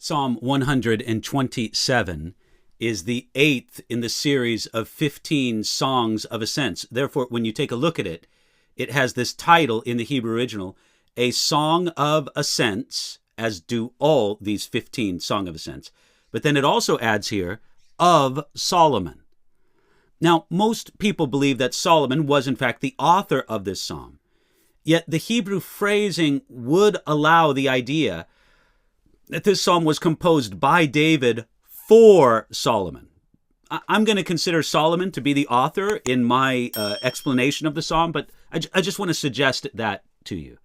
Psalm 127 is the 8th in the series of 15 Songs of Ascents. Therefore, when you take a look at it, it has this title in the Hebrew original, A Song of Ascents, as do all these 15 Song of Ascents. But then it also adds here, of Solomon. Now, most people believe that Solomon was in fact the author of this psalm. Yet the Hebrew phrasing would allow the idea that this psalm was composed by David for Solomon. I'm going to consider Solomon to be the author in my explanation of the psalm, but I just want to suggest that to you.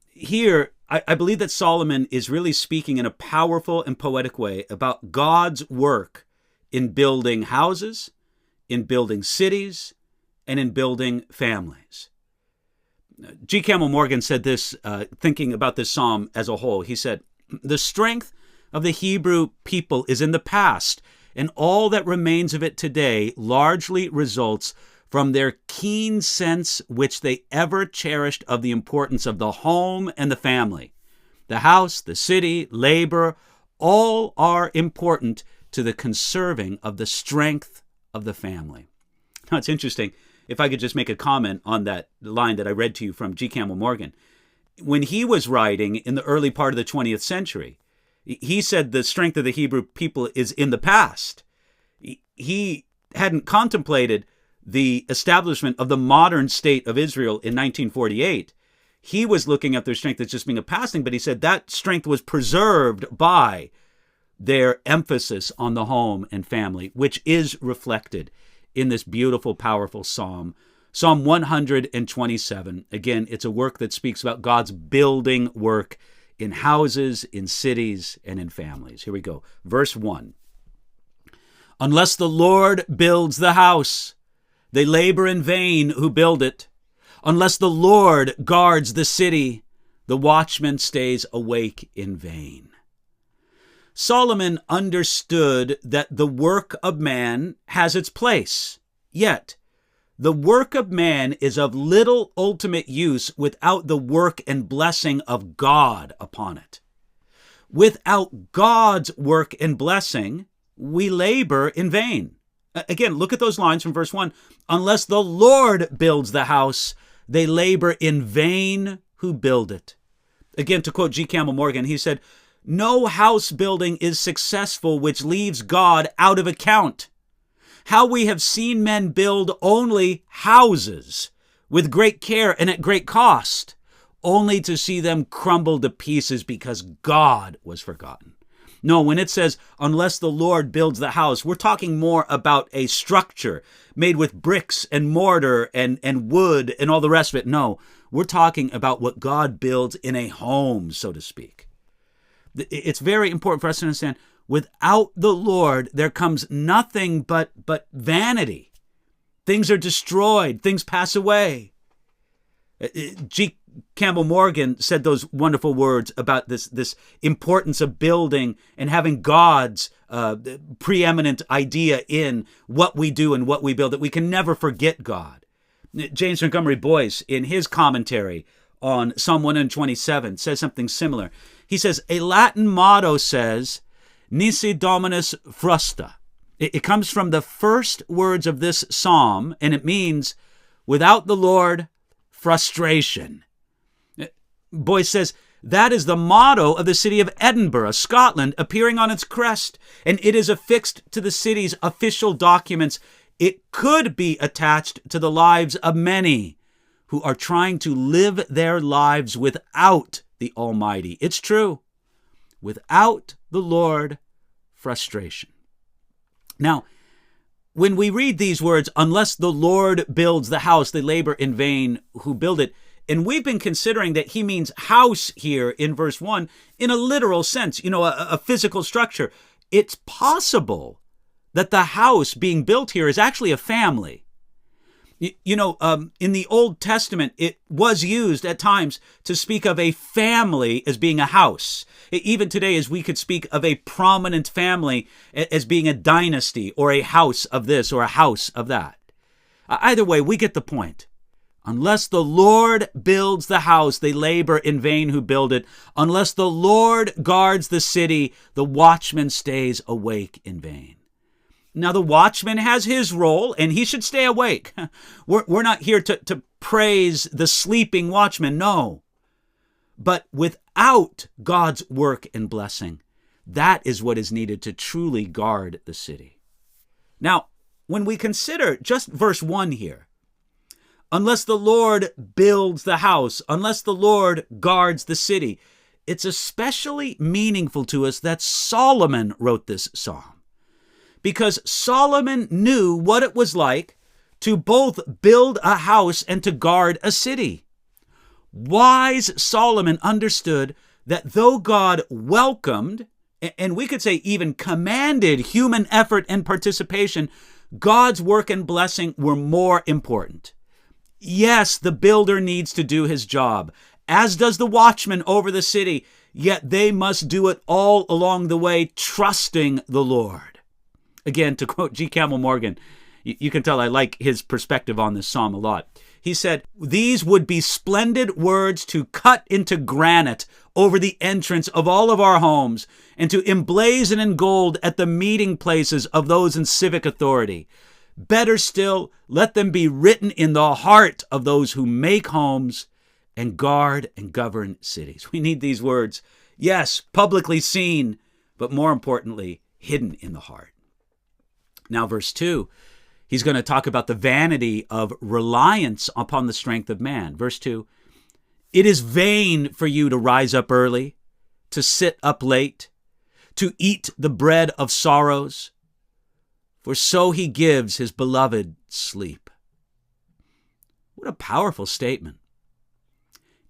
Here, I believe that Solomon is really speaking in a powerful and poetic way about God's work in building houses, in building cities, and in building families. G. Campbell Morgan said this, thinking about this psalm as a whole. He said, "The strength of the Hebrew people is in the past, and all that remains of it today largely results from their keen sense which they ever cherished of the importance of the home and the family. The house, the city, labor, all are important to the conserving of the strength of the family." Now, it's interesting, if I could just make a comment on that line that I read to you from G. Campbell Morgan. When he was writing in the early part of the 20th century, he said the strength of the Hebrew people is in the past. He hadn't contemplated the establishment of the modern state of Israel in 1948. He was looking at their strength as just being a past thing, but he said that strength was preserved by their emphasis on the home and family, which is reflected in this beautiful, powerful psalm. Psalm 127, again, it's a work that speaks about God's building work in houses, in cities, and in families. Here we go. Verse 1. "Unless the Lord builds the house, they labor in vain who build it. Unless the Lord guards the city, the watchman stays awake in vain." Solomon understood that the work of man has its place, yet the work of man is of little ultimate use without the work and blessing of God upon it. Without God's work and blessing, we labor in vain. Again, look at those lines from verse 1. "Unless the Lord builds the house, they labor in vain who build it." Again, to quote G. Campbell Morgan, he said, "No house building is successful which leaves God out of account. How we have seen men build only houses with great care and at great cost, only to see them crumble to pieces because God was forgotten." No, when it says, "unless the Lord builds the house," we're talking more about a structure made with bricks and mortar and wood and all the rest of it. No, we're talking about what God builds in a home, so to speak. It's very important for us to understand, without the Lord, there comes nothing but vanity. Things are destroyed. Things pass away. G. Campbell Morgan said those wonderful words about this importance of building and having God's preeminent idea in what we do and what we build, that we can never forget God. James Montgomery Boyce, in his commentary on Psalm 127, says something similar. He says, a Latin motto says, "Nisi Dominus frusta." It comes from the first words of this psalm, and it means, without the Lord, frustration. Boyce says, that is the motto of the city of Edinburgh, Scotland, appearing on its crest, and it is affixed to the city's official documents. It could be attached to the lives of many who are trying to live their lives without the Almighty. It's true. Without the Lord, frustration. Now, when we read these words, "unless the Lord builds the house, they labor in vain who build it," and we've been considering that he means house here in verse 1 in a literal sense, a physical structure. It's possible that the house being built here is actually a family. In the Old Testament, it was used at times to speak of a family as being a house. Even today, as we could speak of a prominent family as being a dynasty or a house of this or a house of that. Either way, we get the point. Unless the Lord builds the house, they labor in vain who build it. Unless the Lord guards the city, the watchman stays awake in vain. Now, the watchman has his role, and he should stay awake. We're not here to praise the sleeping watchman, no. But without God's work and blessing, that is what is needed to truly guard the city. Now, when we consider just verse 1 here, unless the Lord builds the house, unless the Lord guards the city, it's especially meaningful to us that Solomon wrote this psalm. Because Solomon knew what it was like to both build a house and to guard a city. Wise Solomon understood that though God welcomed, and we could say even commanded, human effort and participation, God's work and blessing were more important. Yes, the builder needs to do his job, as does the watchman over the city, yet they must do it all along the way, trusting the Lord. Again, to quote G. Campbell Morgan, you can tell I like his perspective on this psalm a lot. He said, "These would be splendid words to cut into granite over the entrance of all of our homes and to emblazon in gold at the meeting places of those in civic authority. Better still, let them be written in the heart of those who make homes and guard and govern cities." We need these words, yes, publicly seen, but more importantly, hidden in the heart. Now, verse 2, he's going to talk about the vanity of reliance upon the strength of man. Verse 2, "It is vain for you to rise up early, to sit up late, to eat the bread of sorrows, for so he gives his beloved sleep." What a powerful statement.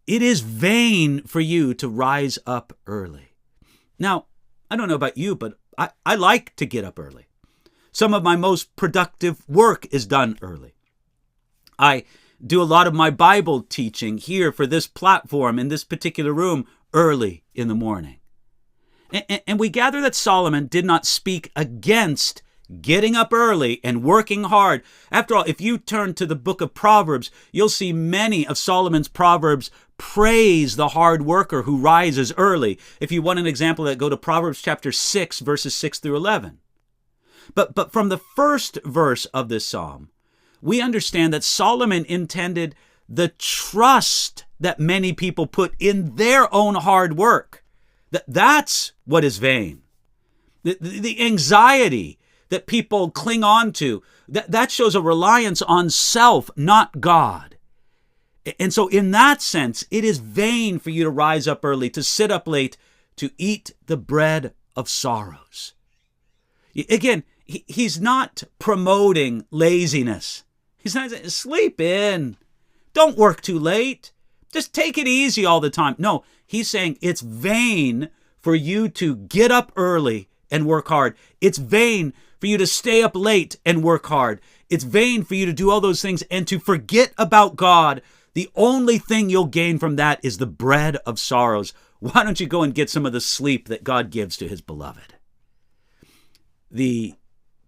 It is vain for you to rise up early. Now, I don't know about you, but I like to get up early. Some of my most productive work is done early. I do a lot of my Bible teaching here for this platform in this particular room early in the morning. And we gather that Solomon did not speak against getting up early and working hard. After all, if you turn to the book of Proverbs, you'll see many of Solomon's Proverbs praise the hard worker who rises early. If you want an example of that, go to Proverbs chapter 6, verses 6 through 11. But from the first verse of this psalm, we understand that Solomon intended the trust that many people put in their own hard work. That's what is vain. The anxiety that people cling on to, that shows a reliance on self, not God. And so in that sense, it is vain for you to rise up early, to sit up late, to eat the bread of sorrows. Again, he's not promoting laziness. He's not saying, sleep in. Don't work too late. Just take it easy all the time. No, he's saying it's vain for you to get up early and work hard. It's vain for you to stay up late and work hard. It's vain for you to do all those things and to forget about God. The only thing you'll gain from that is the bread of sorrows. Why don't you go and get some of the sleep that God gives to his beloved? The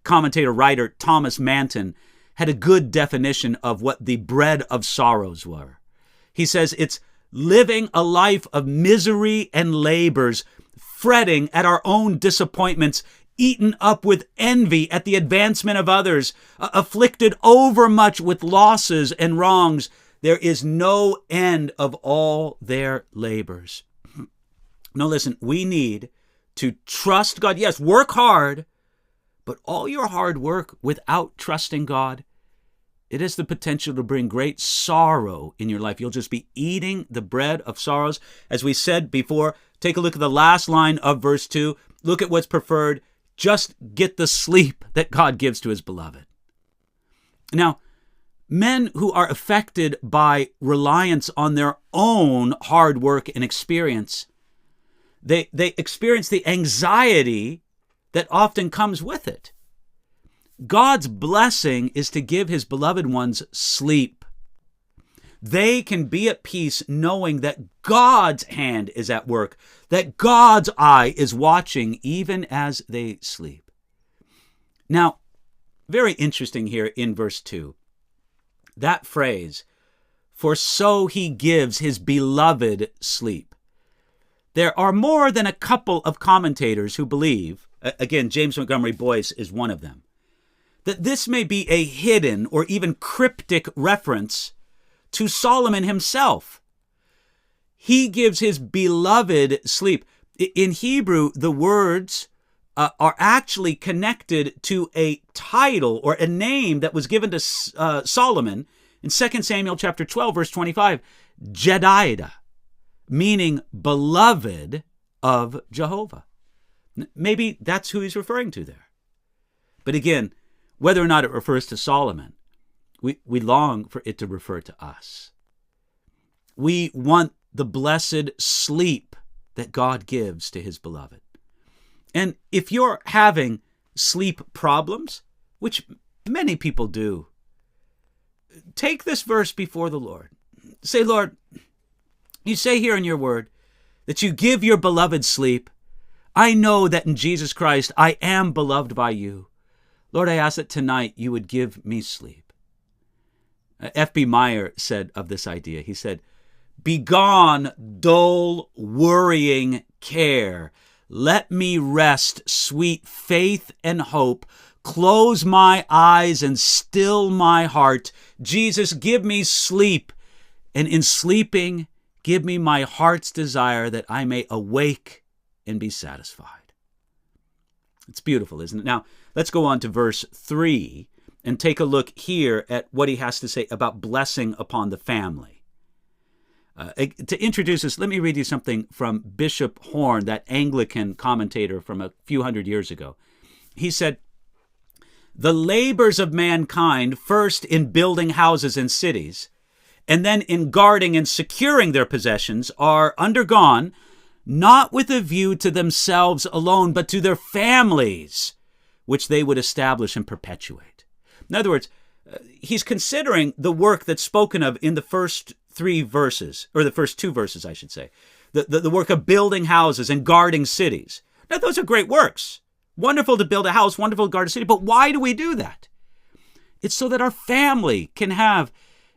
commentator-writer Thomas Manton had a good definition of what the bread of sorrows were. He says it's living a life of misery and labors, fretting at our own disappointments, eaten up with envy at the advancement of others, afflicted overmuch with losses and wrongs. There is no end of all their labors. Now listen, we need to trust God. Yes, work hard, but all your hard work without trusting God, it has the potential to bring great sorrow in your life. You'll just be eating the bread of sorrows. As we said before, take a look at the last line of verse 2. Look at what's preferred. Just get the sleep that God gives to his beloved. Now, men who are affected by reliance on their own hard work and experience, they experience the anxiety that often comes with it. God's blessing is to give his beloved ones sleep. They can be at peace knowing that God's hand is at work, that God's eye is watching even as they sleep. Now, very interesting here in verse 2, that phrase, for so he gives his beloved sleep. There are more than a couple of commentators who believe, again, James Montgomery Boyce is one of them, that this may be a hidden or even cryptic reference to Solomon himself. He gives his beloved sleep. In Hebrew, the words are actually connected to a title or a name that was given to Solomon in 2 Samuel chapter 12, verse 25, Jedidah, meaning beloved of Jehovah. Maybe that's who he's referring to there. But again, whether or not it refers to Solomon, we long for it to refer to us. We want the blessed sleep that God gives to his beloved. And if you're having sleep problems, which many people do, take this verse before the Lord. Say, Lord, you say here in your word that you give your beloved sleep. I know that in Jesus Christ I am beloved by you. Lord, I ask that tonight you would give me sleep. F.B. Meyer said of this idea, he said, "Begone, dull, worrying care. Let me rest, sweet faith and hope. Close my eyes and still my heart. Jesus, give me sleep. And in sleeping, give me my heart's desire that I may awake and be satisfied." It's beautiful, isn't it? Now, let's go on to verse 3 and take a look here at what he has to say about blessing upon the family. To introduce us, let me read you something from Bishop Horn, that Anglican commentator from a few hundred years ago. He said, "The labors of mankind, first in building houses and cities, and then in guarding and securing their possessions, are undergone not with a view to themselves alone, but to their families, which they would establish and perpetuate." In other words, he's considering the work that's spoken of in the first 3 verses, or the first 2 verses, I should say, the work of building houses and guarding cities. Now, those are great works. Wonderful to build a house, wonderful to guard a city, but why do we do that? It's so that our family can have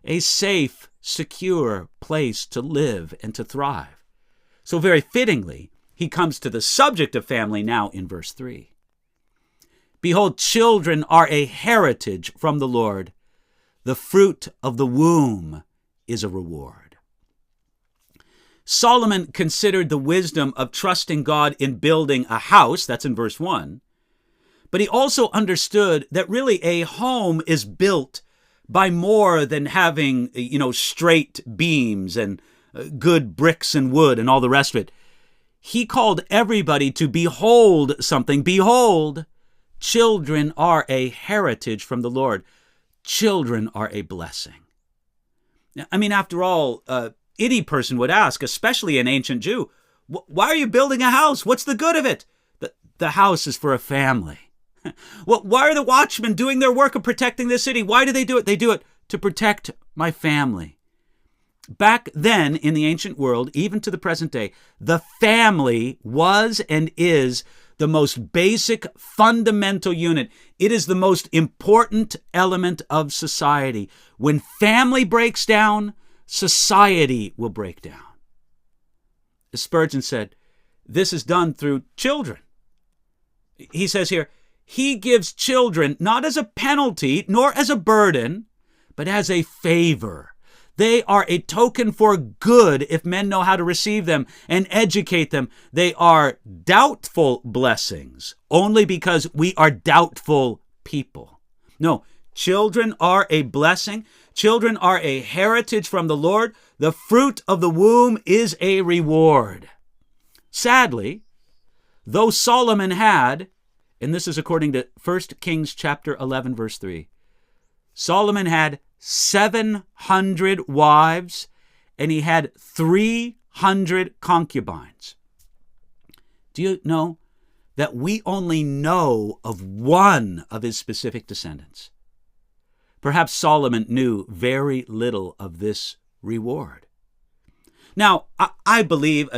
a safe, secure place to live and to thrive. So very fittingly, he comes to the subject of family now in verse 3. "Behold, children are a heritage from the Lord. The fruit of the womb is a reward." Solomon considered the wisdom of trusting God in building a house, that's in verse 1, but he also understood that really a home is built by more than having, straight beams and good bricks and wood and all the rest of it. He called everybody to behold something. Behold, children are a heritage from the Lord. Children are a blessing. I mean, after all, any person would ask, especially an ancient Jew, why are you building a house? What's the good of it? The house is for a family. Well, why are the watchmen doing their work of protecting the city? Why do they do it? They do it to protect my family. Back then in the ancient world, even to the present day, the family was and is the most basic, fundamental unit. It is the most important element of society. When family breaks down, society will break down. As Spurgeon said, this is done through children. He says here, he gives children not as a penalty nor as a burden, but as a favor. They are a token for good if men know how to receive them and educate them. They are doubtful blessings only because we are doubtful people. No, children are a blessing. Children are a heritage from the Lord. The fruit of the womb is a reward. Sadly, though Solomon had, and this is according to 1 Kings chapter 11, verse 3, Solomon had 700 wives, and he had 300 concubines. Do you know that we only know of one of his specific descendants? Perhaps Solomon knew very little of this reward. Now, I believe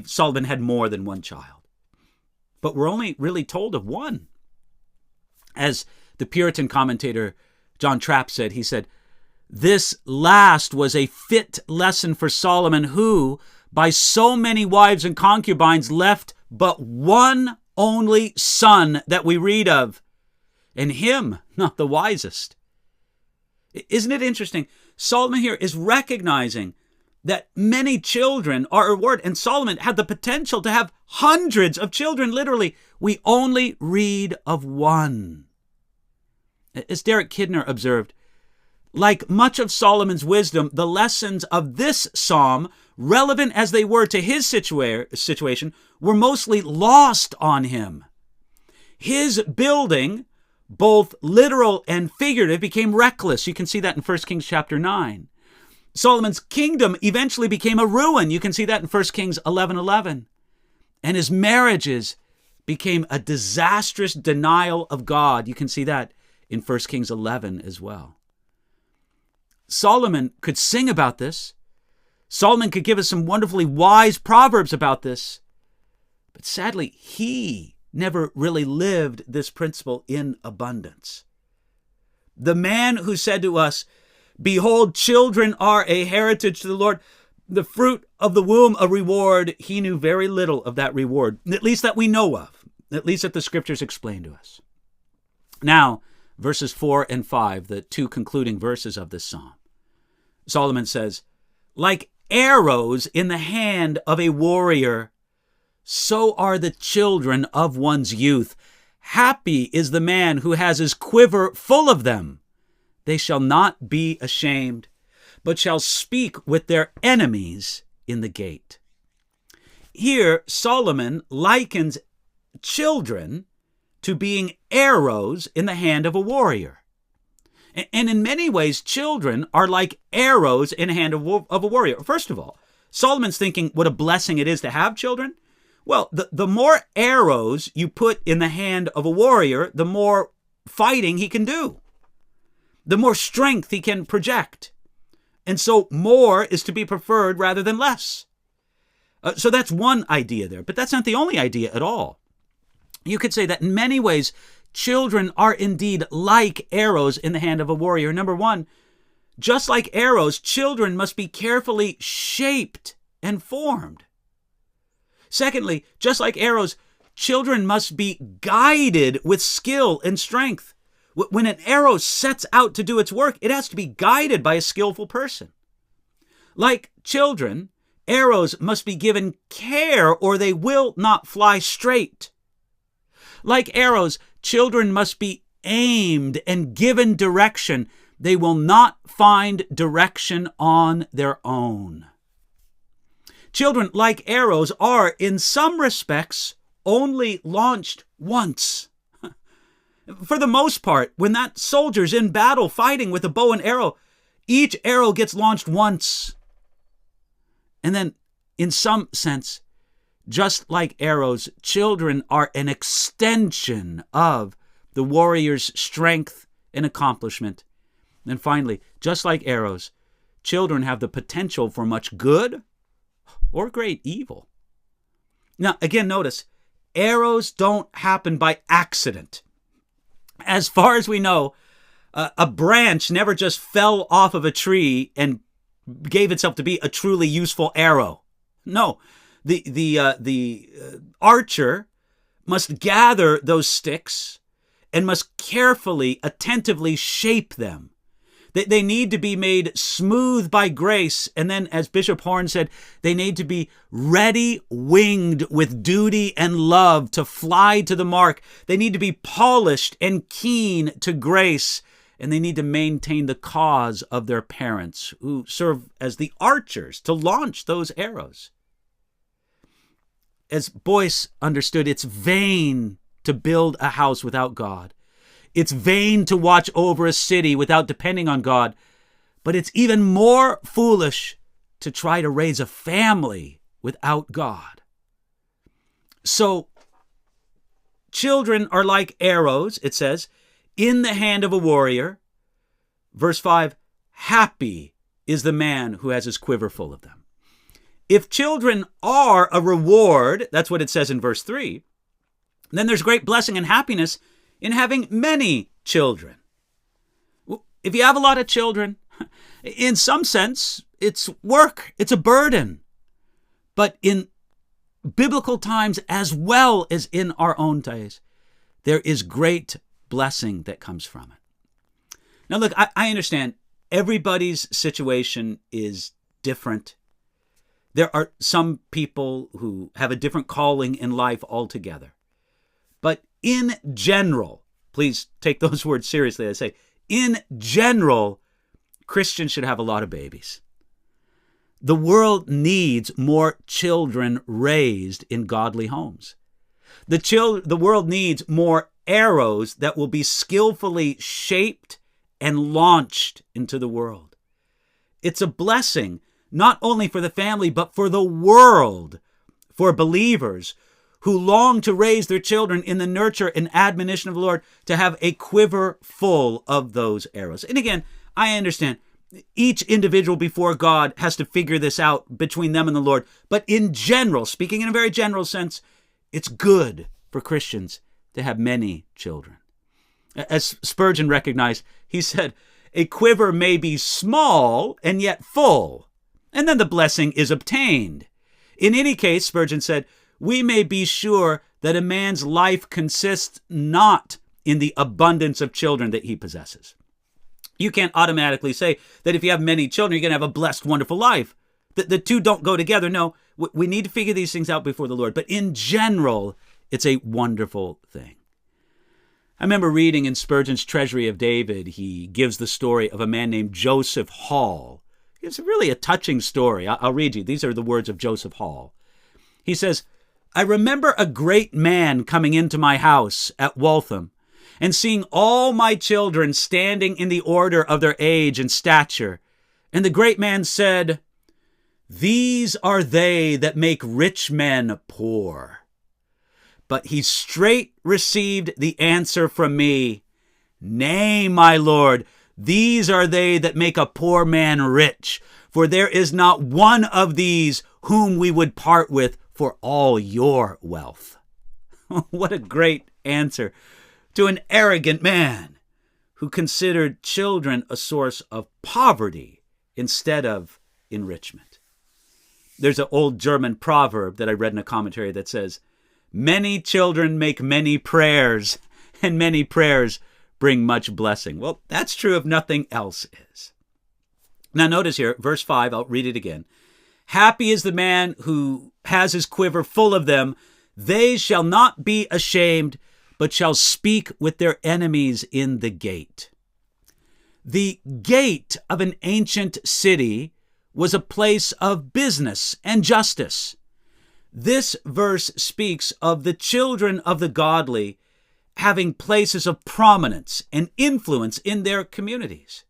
Solomon had more than one child, but we're only really told of one. As the Puritan commentator John Trapp said, he said, This last was a fit lesson for Solomon, who, by so many wives and concubines, left but one only son that we read of, and him not the wisest. Isn't it interesting? Solomon here is recognizing that many children are a reward, and Solomon had the potential to have hundreds of children, literally. We only read of one. As Derek Kidner observed, like much of Solomon's wisdom, the lessons of this psalm, relevant as they were to his situation, were mostly lost on him. His building, both literal and figurative, became reckless. You can see that in 1 Kings chapter 9. Solomon's kingdom eventually became a ruin. You can see that in 1 Kings 11:11. And his marriages became a disastrous denial of God. You can see that in 1 Kings 11 as well. Solomon could sing about this. Solomon could give us some wonderfully wise proverbs about this. But sadly, he never really lived this principle in abundance. The man who said to us, "Behold, children are a heritage to the Lord, the fruit of the womb a reward," he knew very little of that reward, at least that we know of, at least that the scriptures explain to us. Now, verses 4 and 5, the two concluding verses of this psalm. Solomon says, "Like arrows in the hand of a warrior, so are the children of one's youth. Happy is the man who has his quiver full of them. They shall not be ashamed, but shall speak with their enemies in the gate." Here, Solomon likens children to being arrows in the hand of a warrior. And in many ways, children are like arrows in the hand of a warrior. First of all, Solomon's thinking what a blessing it is to have children. Well, the more arrows you put in the hand of a warrior, the more fighting he can do, the more strength he can project. And so more is to be preferred rather than less. So that's one idea there, but that's not the only idea at all. You could say that in many ways, children are indeed like arrows in the hand of a warrior. Number one, just like arrows, children must be carefully shaped and formed. Secondly, just like arrows, children must be guided with skill and strength. When an arrow sets out to do its work, it has to be guided by a skillful person. Like children, arrows must be given care or they will not fly straight. Like arrows, children must be aimed and given direction. They will not find direction on their own. Children, like arrows, are in some respects only launched once. For the most part, when that soldier's in battle fighting with a bow and arrow, each arrow gets launched once. And then, in some sense, just like arrows, children are an extension of the warrior's strength and accomplishment. And finally, just like arrows, children have the potential for much good or great evil. Now, again, notice, arrows don't happen by accident. As far as we know, a branch never just fell off of a tree and gave itself to be a truly useful arrow. No, the archer must gather those sticks and must carefully, attentively shape them. They need to be made smooth by grace. And then, as Bishop Horn said, they need to be ready-winged with duty and love to fly to the mark. They need to be polished and keen to grace. And they need to maintain the cause of their parents, who serve as the archers to launch those arrows. As Boyce understood, it's vain to build a house without God. It's vain to watch over a city without depending on God. But it's even more foolish to try to raise a family without God. So, children are like arrows, it says, in the hand of a warrior. Verse 5, happy is the man who has his quiver full of them. If children are a reward, that's what it says in verse 3, then there's great blessing and happiness in having many children. If you have a lot of children, In some sense, it's work. It's a burden. But in biblical times, as well as in our own days, there is great blessing that comes from it. Now, look, I understand everybody's situation is different. There are some people who have a different calling in life altogether. But in general, please take those words seriously. I say, in general, Christians should have a lot of babies. The world needs more children raised in godly homes. The world needs more arrows that will be skillfully shaped and launched into the world. It's a blessing, not only for the family, but for the world, for believers who long to raise their children in the nurture and admonition of the Lord, to have a quiver full of those arrows. And again, I understand each individual before God has to figure this out between them and the Lord. But in general, speaking in a very general sense, it's good for Christians to have many children. As Spurgeon recognized, he said, a quiver may be small and yet full, and then the blessing is obtained. In any case, Spurgeon said, we may be sure that a man's life consists not in the abundance of children that he possesses. You can't automatically say that if you have many children, you're going to have a blessed, wonderful life. The two don't go together. No, we need to figure these things out before the Lord. But in general, it's a wonderful thing. I remember reading in Spurgeon's Treasury of David, he gives the story of a man named Joseph Hall. It's really a touching story. I'll read you. These are the words of Joseph Hall. He says, I remember a great man coming into my house at Waltham, and seeing all my children standing in the order of their age and stature. And the great man said, these are they that make rich men poor. But he straight received the answer from me, nay, my lord, these are they that make a poor man rich, for there is not one of these whom we would part with for all your wealth. What a great answer to an arrogant man who considered children a source of poverty instead of enrichment. There's an old German proverb that I read in a commentary that says, many children make many prayers, and many prayers bring much blessing. Well, that's true if nothing else is. Now notice here, verse 5, I'll read it again. Happy is the man who has his quiver full of them. They shall not be ashamed, but shall speak with their enemies in the gate. The gate of an ancient city was a place of business and justice. This verse speaks of the children of the godly having places of prominence and influence in their communities.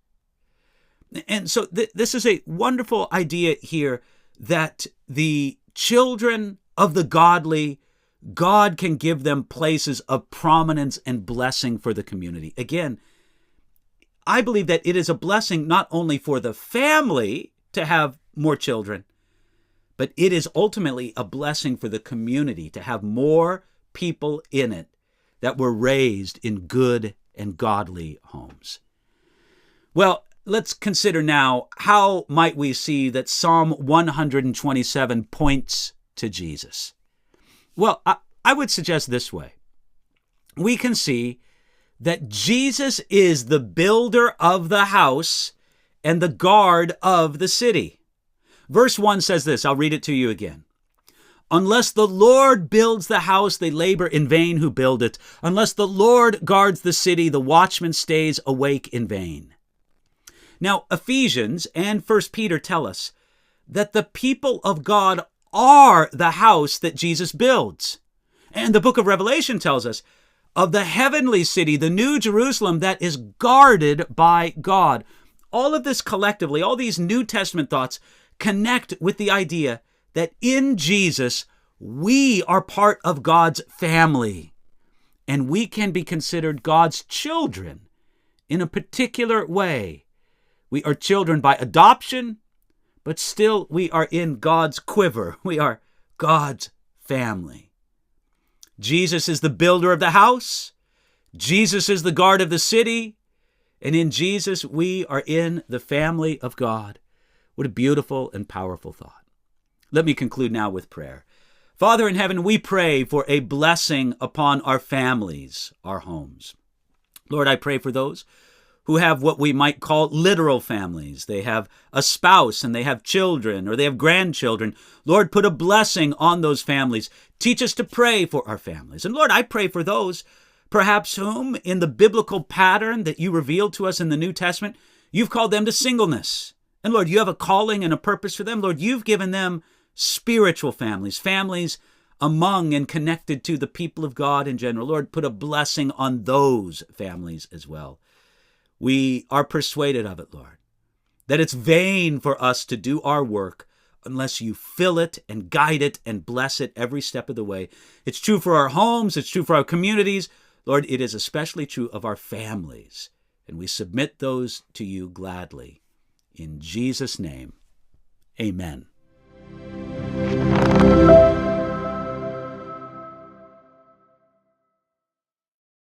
And so this is a wonderful idea here that the children of the godly, God can give them places of prominence and blessing for the community. Again, I believe that it is a blessing not only for the family to have more children, but it is ultimately a blessing for the community to have more people in it that were raised in good and godly homes. Well, let's consider now, how might we see that Psalm 127 points to Jesus? Well, I would suggest this way. We can see that Jesus is the builder of the house and the guard of the city. Verse 1 says this, I'll read it to you again. Unless the Lord builds the house, they labor in vain who build it. Unless the Lord guards the city, the watchman stays awake in vain. Now, Ephesians and 1 Peter tell us that the people of God are the house that Jesus builds. And the book of Revelation tells us of the heavenly city, the New Jerusalem, that is guarded by God. All of this collectively, all these New Testament thoughts connect with the idea that in Jesus, we are part of God's family, and we can be considered God's children in a particular way. We are children by adoption, but still we are in God's quiver. We are God's family. Jesus is the builder of the house. Jesus is the guard of the city. And in Jesus, we are in the family of God. What a beautiful and powerful thought. Let me conclude now with prayer. Father in heaven, we pray for a blessing upon our families, our homes. Lord, I pray for those who have what we might call literal families. They have a spouse and they have children or they have grandchildren. Lord, put a blessing on those families. Teach us to pray for our families. And Lord, I pray for those perhaps whom in the biblical pattern that you revealed to us in the New Testament, you've called them to singleness. And Lord, you have a calling and a purpose for them. Lord, you've given them spiritual families, families among and connected to the people of God in general. Lord, put a blessing on those families as well. We are persuaded of it, Lord, that it's vain for us to do our work unless you fill it and guide it and bless it every step of the way. It's true for our homes. It's true for our communities. Lord, it is especially true of our families, and we submit those to you gladly. In Jesus' name, amen.